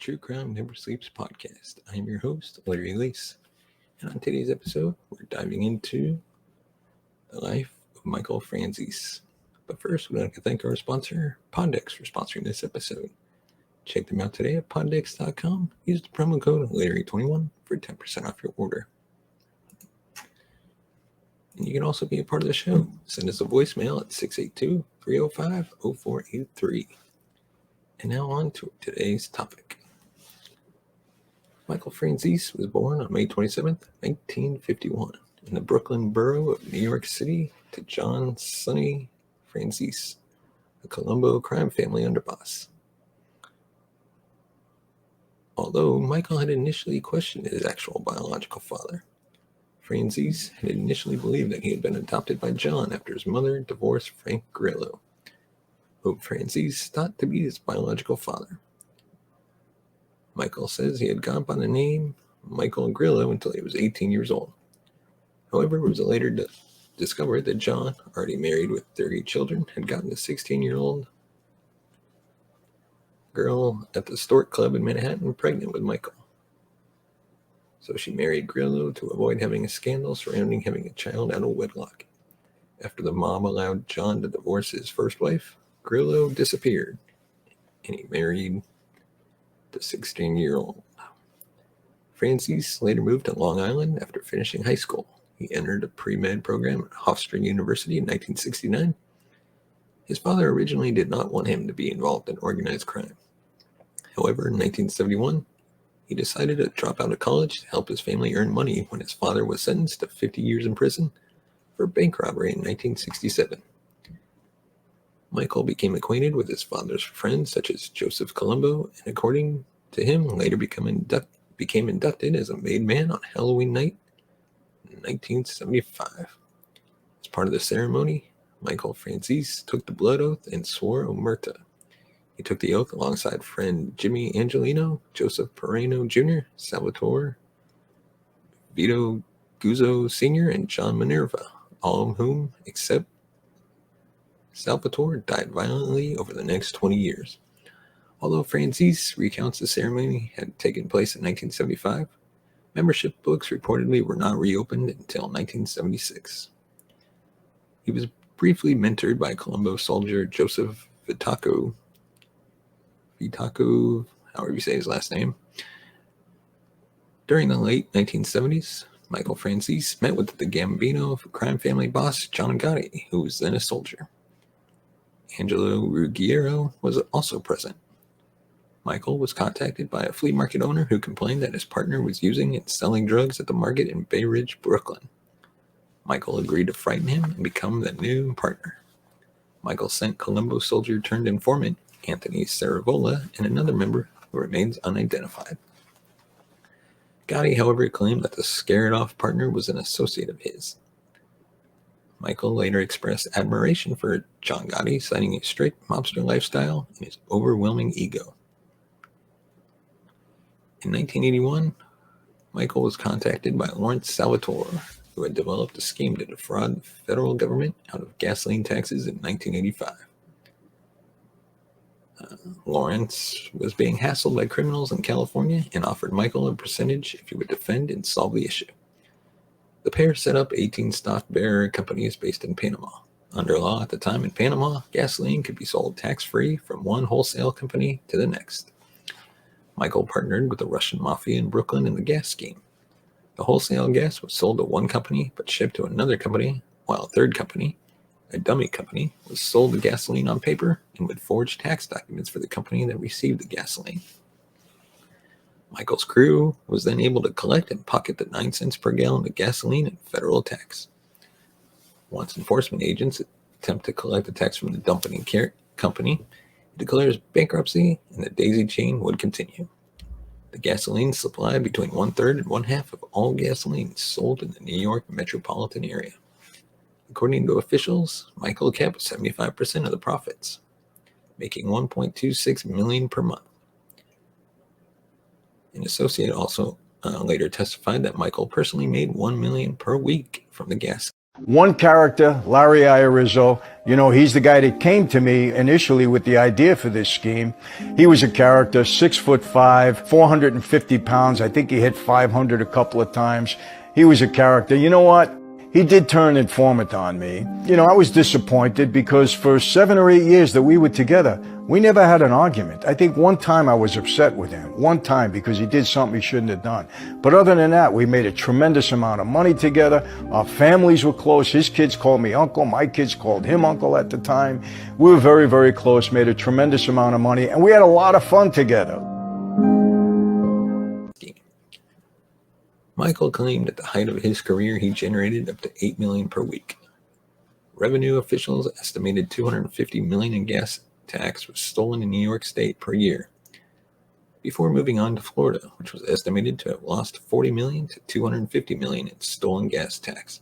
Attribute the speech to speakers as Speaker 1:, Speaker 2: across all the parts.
Speaker 1: True Crime Never Sleeps podcast. I am your host, Larry Lease, and on today's episode, we're diving into the life of Michael Franzese. But first, we'd like to thank our sponsor, Pondex, for sponsoring this episode. Check them out today at pondex.com. Use the promo code Larry21 for 10% off your order. And you can also be a part of the show. Send us a voicemail at 682-305-0483. And now on to today's topic. Michael Franzese was born on May 27, 1951, in the Brooklyn borough of New York City to John Sonny Franzese, a Colombo crime family underboss. Although Michael had initially questioned his actual biological father, Franzese had initially believed that he had been adopted by John after his mother divorced Frank Grillo, whom Franzese thought to be his biological father. Michael says he had gone by the name Michael Grillo until he was 18 years old. However, it was later discovered that John, already married with 30 children, had gotten a 16-year-old girl at the Stork Club in Manhattan pregnant with Michael. So she married Grillo to avoid having a scandal surrounding having a child out of wedlock. After the mob allowed John to divorce his first wife, Grillo disappeared, and he married the 16-year-old. Franzese later moved to Long Island after finishing high school. He entered a pre-med program at Hofstra University in 1969. His father originally did not want him to be involved in organized crime. However, in 1971, he decided to drop out of college to help his family earn money when his father was sentenced to 50 years in prison for bank robbery in 1967. Michael became acquainted with his father's friends such as Joseph Colombo, and according to him, later became inducted as a made man on Halloween night in 1975. As part of the ceremony, Michael Franzese took the blood oath and swore omerta. He took the oath alongside friend Jimmy Angelino, Joseph Perrano Jr., Salvatore Vito Guzzo Sr., and John Minerva, all of whom, except Salvatore, died violently over the next 20 years. Although Franzese recounts the ceremony had taken place in 1975, membership books reportedly were not reopened until 1976. He was briefly mentored by Colombo soldier Joseph Vitaco, however you say his last name. During the late 1970s, Michael Franzese met with the Gambino crime family boss John Gotti, who was then a soldier. Angelo Ruggiero was also present. Michael was contacted by a flea market owner who complained that his partner was using and selling drugs at the market in Bay Ridge, Brooklyn. Michael agreed to frighten him and become the new partner. Michael sent Colombo soldier turned informant Anthony Saravola and another member who remains unidentified. Gotti, however, claimed that the scared-off partner was an associate of his. Michael later expressed admiration for John Gotti, citing his strict mobster lifestyle and his overwhelming ego. In 1981, Michael was contacted by Lawrence Salvatore, who had developed a scheme to defraud the federal government out of gasoline taxes in 1985. Lawrence was being hassled by criminals in California and offered Michael a percentage if he would defend and solve the issue. The pair set up 18 stock-bearer companies based in Panama. Under law at the time in Panama, gasoline could be sold tax-free from one wholesale company to the next. Michael partnered with the Russian mafia in Brooklyn in the gas scheme. The wholesale gas was sold to one company but shipped to another company, while a third company, a dummy company, was sold the gasoline on paper and would forge tax documents for the company that received the gasoline. Michael's crew was then able to collect and pocket the 9 cents per gallon of gasoline in federal tax. Once enforcement agents attempt to collect the tax from the dumping company, it declares bankruptcy and the daisy chain would continue. The gasoline supply between 1/3 and 1/2 of all gasoline sold in the New York metropolitan area. According to officials, Michael kept 75% of the profits, making $1.26 million per month. An associate also later testified that Michael personally made $1 million per week from the gas
Speaker 2: One character, Larry Iorizzo, he's the guy that came to me initially with the idea for this scheme. He was a character, 6'5", 450 pounds. I think he hit 500 a couple of times. He was a character. You know what? He did turn informant on me. I was disappointed because for 7 or 8 years that we were together, we never had an argument. I think one time I was upset with him, one time because he did something he shouldn't have done. But other than that, we made a tremendous amount of money together. Our families were close. His kids called me uncle. My kids called him uncle at the time. We were very, very close, made a tremendous amount of money, and we had a lot of fun together.
Speaker 1: Michael claimed at the height of his career he generated up to $8 million per week. Revenue officials estimated $250 million in gas tax was stolen in New York State per year, before moving on to Florida, which was estimated to have lost $40 million to $250 million in stolen gas tax.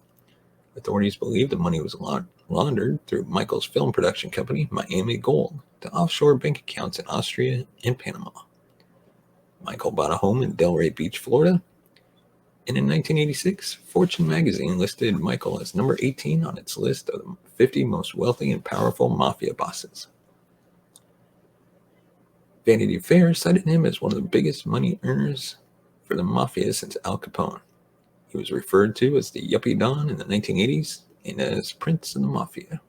Speaker 1: Authorities believe the money was laundered through Michael's film production company, Miami Gold, to offshore bank accounts in Austria and Panama. Michael bought a home in Delray Beach, Florida, and in 1986, Fortune magazine listed Michael as number 18 on its list of the 50 most wealthy and powerful mafia bosses. Vanity Fair cited him as one of the biggest money earners for the mafia since Al Capone. He was referred to as the Yuppie Don in the 1980s and as Prince of the Mafia.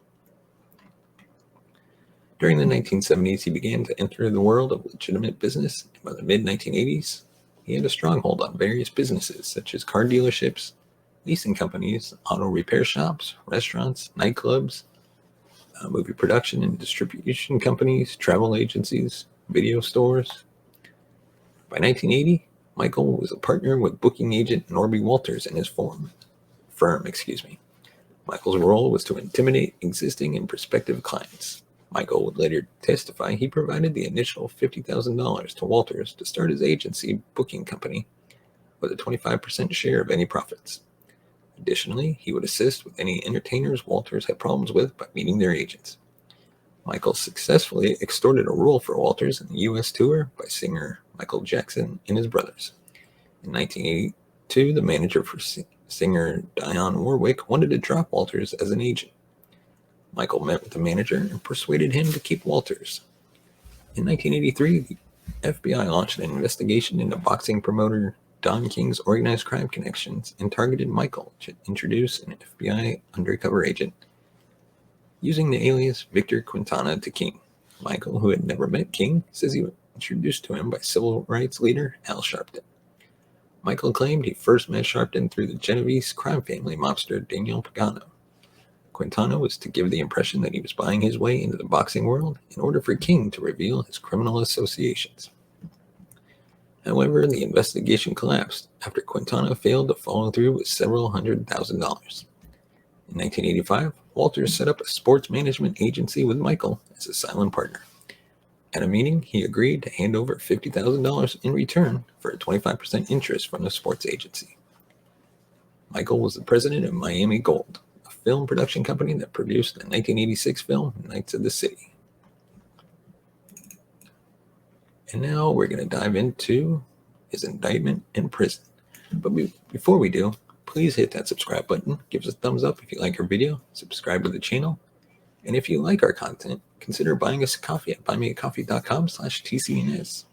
Speaker 1: During the 1970s, he began to enter the world of legitimate business, and by the mid-1980s, he had a stronghold on various businesses such as car dealerships, leasing companies, auto repair shops, restaurants, nightclubs, movie production and distribution companies, travel agencies, video stores. By 1980, Michael was a partner with booking agent Norby Walters in his firm. Michael's role was to intimidate existing and prospective clients. Michael would later testify he provided the initial $50,000 to Walters to start his agency booking company with a 25% share of any profits. Additionally, he would assist with any entertainers Walters had problems with by meeting their agents. Michael successfully extorted a role for Walters in the U.S. tour by singer Michael Jackson and his brothers. In 1982, the manager for singer Dionne Warwick wanted to drop Walters as an agent. Michael met with the manager and persuaded him to keep Walters. In 1983, the FBI launched an investigation into boxing promoter Don King's organized crime connections and targeted Michael to introduce an FBI undercover agent using the alias Victor Quintana to King. Michael, who had never met King, says he was introduced to him by civil rights leader Al Sharpton. Michael claimed he first met Sharpton through the Genovese crime family mobster Daniel Pagano. Quintana was to give the impression that he was buying his way into the boxing world in order for King to reveal his criminal associations. However, the investigation collapsed after Quintana failed to follow through with several $100,000. In 1985, Walters set up a sports management agency with Michael as a silent partner. At a meeting, he agreed to hand over $50,000 in return for a 25% interest from the sports agency. Michael was the president of Miami Gold, a film production company that produced the 1986 film Knights of the City. And now we're going to dive into his indictment in prison. But before we do, please hit that subscribe button. Give us a thumbs up if you like our video. Subscribe to the channel. And if you like our content, consider buying us a coffee at buymeacoffee.com/TCNS.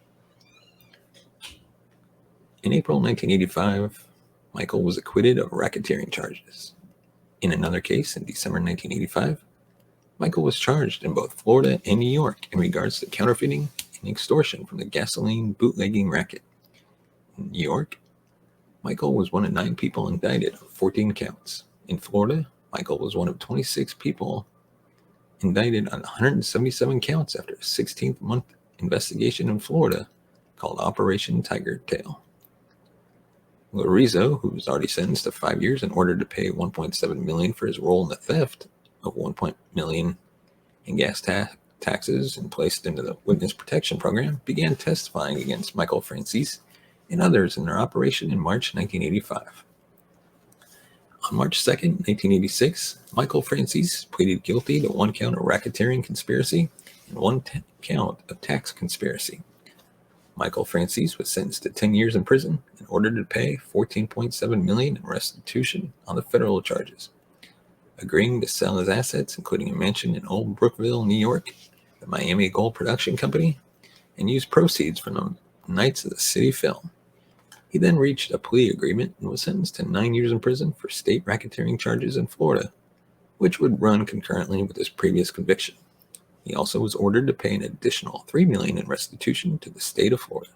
Speaker 1: In April 1985, Michael was acquitted of racketeering charges. In another case, in December 1985, Michael was charged in both Florida and New York in regards to counterfeiting and extortion from the gasoline bootlegging racket. In New York, Michael was one of 9 people indicted on 14 counts. In Florida, Michael was one of 26 people indicted on 177 counts after a 16-month investigation in Florida called Operation Tiger Tail. Lorizzo, who was already sentenced to 5 years in order to pay $1.7 million for his role in the theft of $1 million in gas taxes and placed into the witness protection program, began testifying against Michael Franzese and others in their operation in March 1985. On March 2, 1986, Michael Franzese pleaded guilty to 1 count of racketeering conspiracy and 1 count of tax conspiracy. Michael Franzese was sentenced to 10 years in prison and ordered to pay $14.7 million in restitution on the federal charges. agreeing to sell his assets, including a mansion in Old Brookville, New York, the Miami Gold Production Company, and used proceeds from the Knights of the City film. He then reached a plea agreement and was sentenced to 9 years in prison for state racketeering charges in Florida, which would run concurrently with his previous conviction. He also was ordered to pay an additional $3 million in restitution to the state of Florida.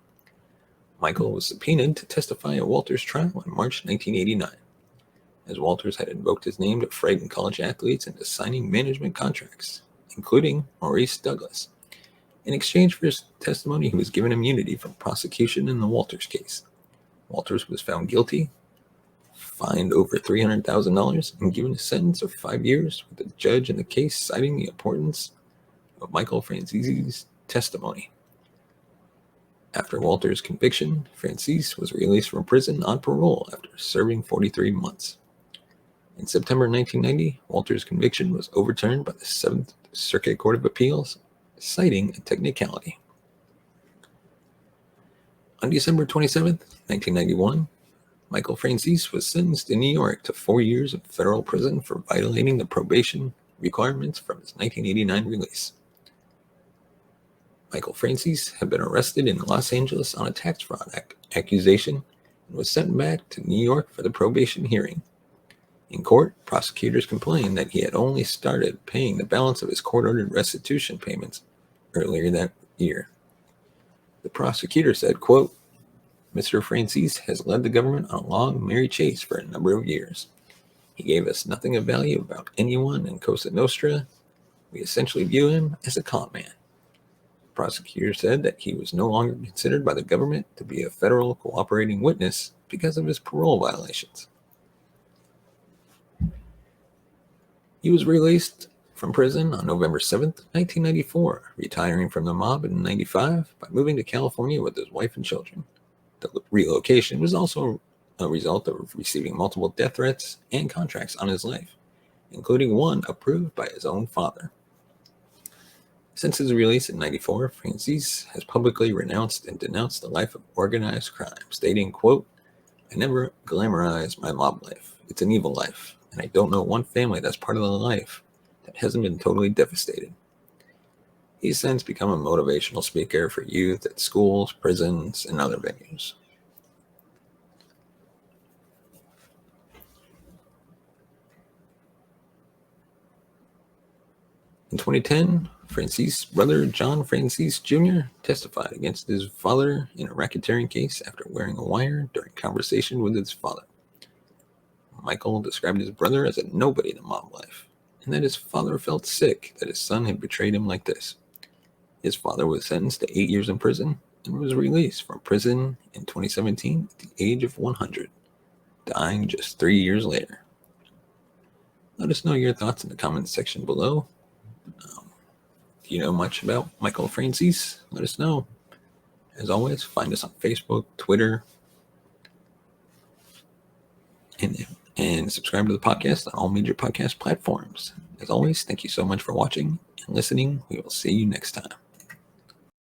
Speaker 1: Michael was subpoenaed to testify at Walters' trial in March 1989, as Walters had invoked his name to frighten college athletes into signing management contracts, including Maurice Douglas. In exchange for his testimony, he was given immunity from prosecution in the Walters case. Walters was found guilty, fined over $300,000, and given a sentence of 5 years, with the judge in the case citing the importance of Michael Franzese's testimony. After Walters' conviction, Franzese was released from prison on parole after serving 43 months. In September 1990, Walters' conviction was overturned by the 7th Circuit Court of Appeals, citing a technicality. On December 27, 1991, Michael Franzese was sentenced in New York to 4 years of federal prison for violating the probation requirements from his 1989 release. Michael Franzese had been arrested in Los Angeles on a tax fraud accusation and was sent back to New York for the probation hearing. In court, prosecutors complained that he had only started paying the balance of his court-ordered restitution payments earlier that year. The prosecutor said, quote, "Mr. Franzese has led the government on a long, merry chase for a number of years. He gave us nothing of value about anyone in Cosa Nostra. We essentially view him as a con man." The prosecutor said that he was no longer considered by the government to be a federal cooperating witness because of his parole violations. He was released from prison on November 7, 1994, retiring from the mob in 1995 by moving to California with his wife and children. The relocation was also a result of receiving multiple death threats and contracts on his life, including one approved by his own father. Since his release in 1994, Franzese has publicly renounced and denounced the life of organized crime, stating, quote, "I never glamorize my mob life. It's an evil life, and I don't know one family that's part of the life that hasn't been totally devastated." He's since become a motivational speaker for youth at schools, prisons, and other venues. In 2010, Franzese's brother, John Franzese Jr., testified against his father in a racketeering case after wearing a wire during conversation with his father. Michael described his brother as a nobody in the mob life, and that his father felt sick that his son had betrayed him like this. His father was sentenced to 8 years in prison and was released from prison in 2017 at the age of 100, dying just 3 years later. Let us know your thoughts in the comments section below. If you know much about Michael Franzese, let us know. As always, find us on Facebook, Twitter, and subscribe to the podcast on all major podcast platforms. As always, thank you so much for watching and listening. We will see you next time.